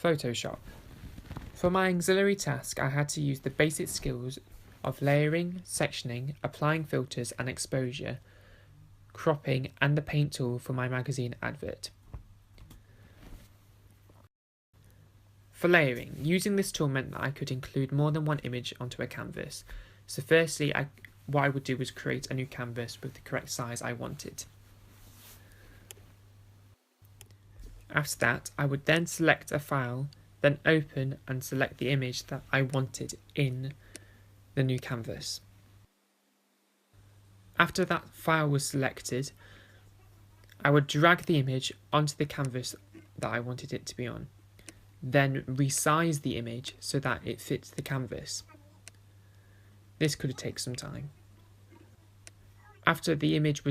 Photoshop. For my auxiliary task, I had to use the basic skills of layering, sectioning, applying filters and exposure, cropping and the paint tool for my magazine advert. For layering, using this tool meant that I could include more than one image onto a canvas. So firstly, what I would do was create a new canvas with the correct size I wanted. After that, I would then select a file, then open and select the image that I wanted in the new canvas. After that file was selected, I would drag the image onto the canvas that I wanted it to be on, then resize the image so that it fits the canvas. This could take some time. After that image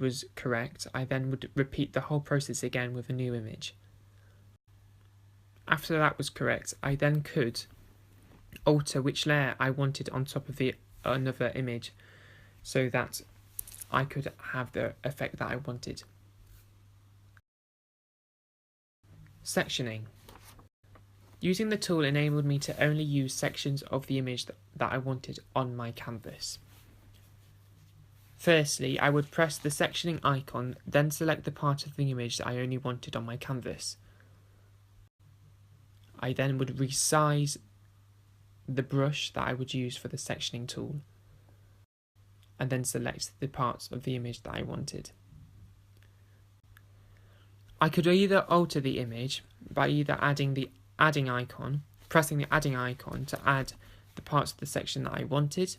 was correct, I then would repeat the whole process again with a new image. After that was correct, I then could alter which layer I wanted on top of another image so that I could have the effect that I wanted. Sectioning. Using the tool enabled me to only use sections of the image that I wanted on my canvas. Firstly, I would press the sectioning icon, then select the part of the image that I only wanted on my canvas. I then would resize the brush that I would use for the sectioning tool, and then select the parts of the image that I wanted. I could either alter the image by either pressing the adding icon to add the parts of the section that I wanted,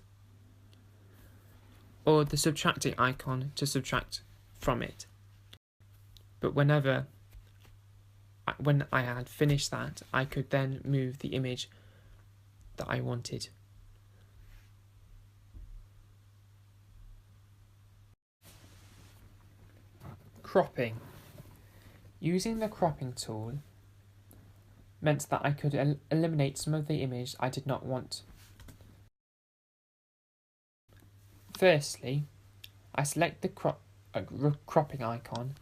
or the subtracting icon to subtract from it. But when I had finished that, I could then move the image that I wanted. Cropping. Using the cropping tool meant that I could eliminate some of the image I did not want. Firstly, I select the cropping icon,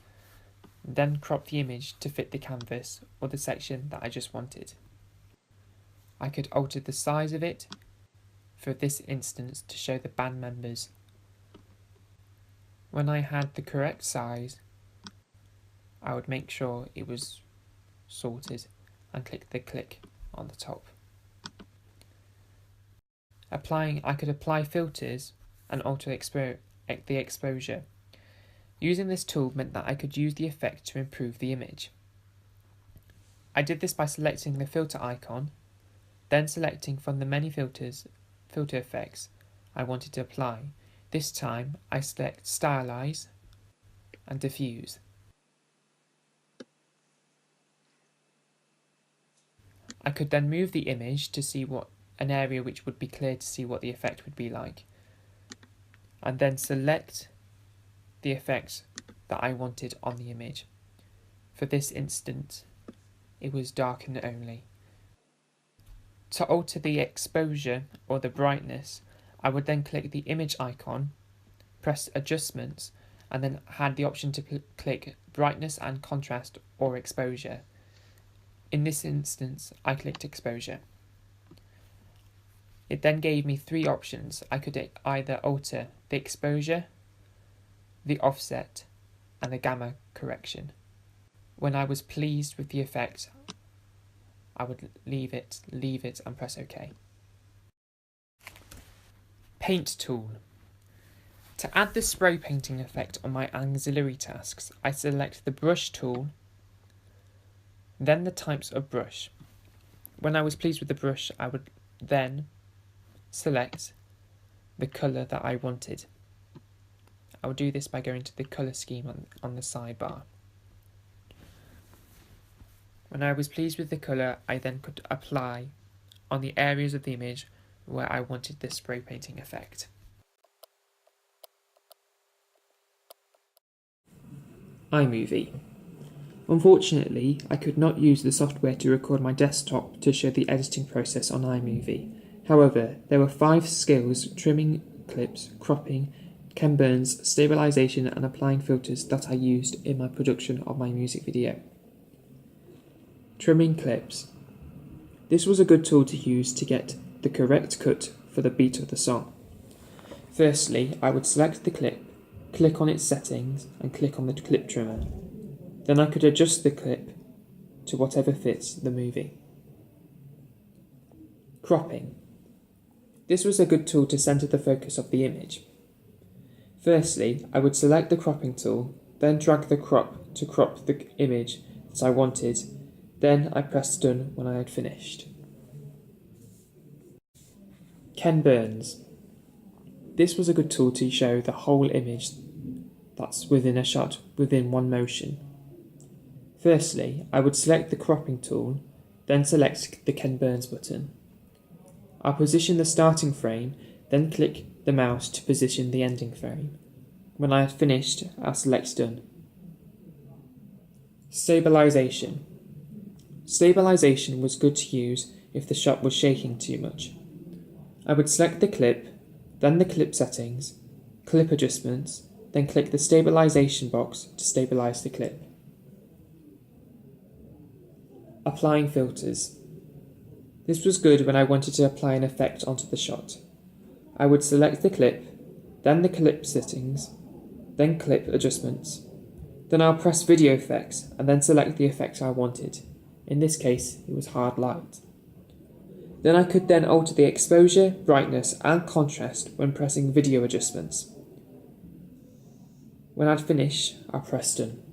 then crop the image to fit the canvas or the section that I just wanted. I could alter the size of it, for this instance to show the band members. When I had the correct size, I would make sure it was sorted and click the click on the top. I could apply filters and alter the exposure. Using this tool meant that I could use the effect to improve the image. I did this by selecting the filter icon, then selecting from the many filter effects I wanted to apply. This time I select Stylize and Diffuse. I could then move the image to see an area which would be clear to see what the effect would be like, and then select the effect that I wanted on the image. For this instance, it was darken only. To alter the exposure or the brightness, I would then click the image icon, press adjustments, and then had the option to click brightness and contrast or exposure. In this instance, I clicked exposure. It then gave me three options. I could either alter the exposure, the offset, and the gamma correction. When I was pleased with the effect, I would leave it and press OK. Paint tool. To add the spray painting effect on my auxiliary tasks, I select the brush tool, then the types of brush. When I was pleased with the brush, I would then select the colour that I wanted. I will do this by going to the colour scheme on the sidebar. When I was pleased with the colour, I then could apply on the areas of the image where I wanted the spray painting effect. iMovie. Unfortunately, I could not use the software to record my desktop to show the editing process on iMovie. However, there were 5 skills: trimming clips, cropping, Ken Burns, stabilization and applying filters that I used in my production of my music video. Trimming clips. This was a good tool to use to get the correct cut for the beat of the song. Firstly, I would select the clip, click on its settings and click on the clip trimmer. Then I could adjust the clip to whatever fits the movie. Cropping. This was a good tool to center the focus of the image. Firstly, I would select the cropping tool, then drag the crop to crop the image that I wanted, then I pressed done when I had finished. Ken Burns. This was a good tool to show the whole image that's within a shot within one motion. Firstly, I would select the cropping tool, then select the Ken Burns button. I'll position the starting frame, then click the mouse to position the ending frame. When I have finished, I'll select done. Stabilization. Stabilization was good to use if the shot was shaking too much. I would select the clip, then the clip settings, clip adjustments, then click the stabilization box to stabilize the clip. Applying filters. This was good when I wanted to apply an effect onto the shot. I would select the clip, then the clip settings, then clip adjustments. Then I'll press video effects and then select the effect I wanted. In this case, it was hard light. Then I could then alter the exposure, brightness and contrast when pressing video adjustments. When I'd finished, I'll press done.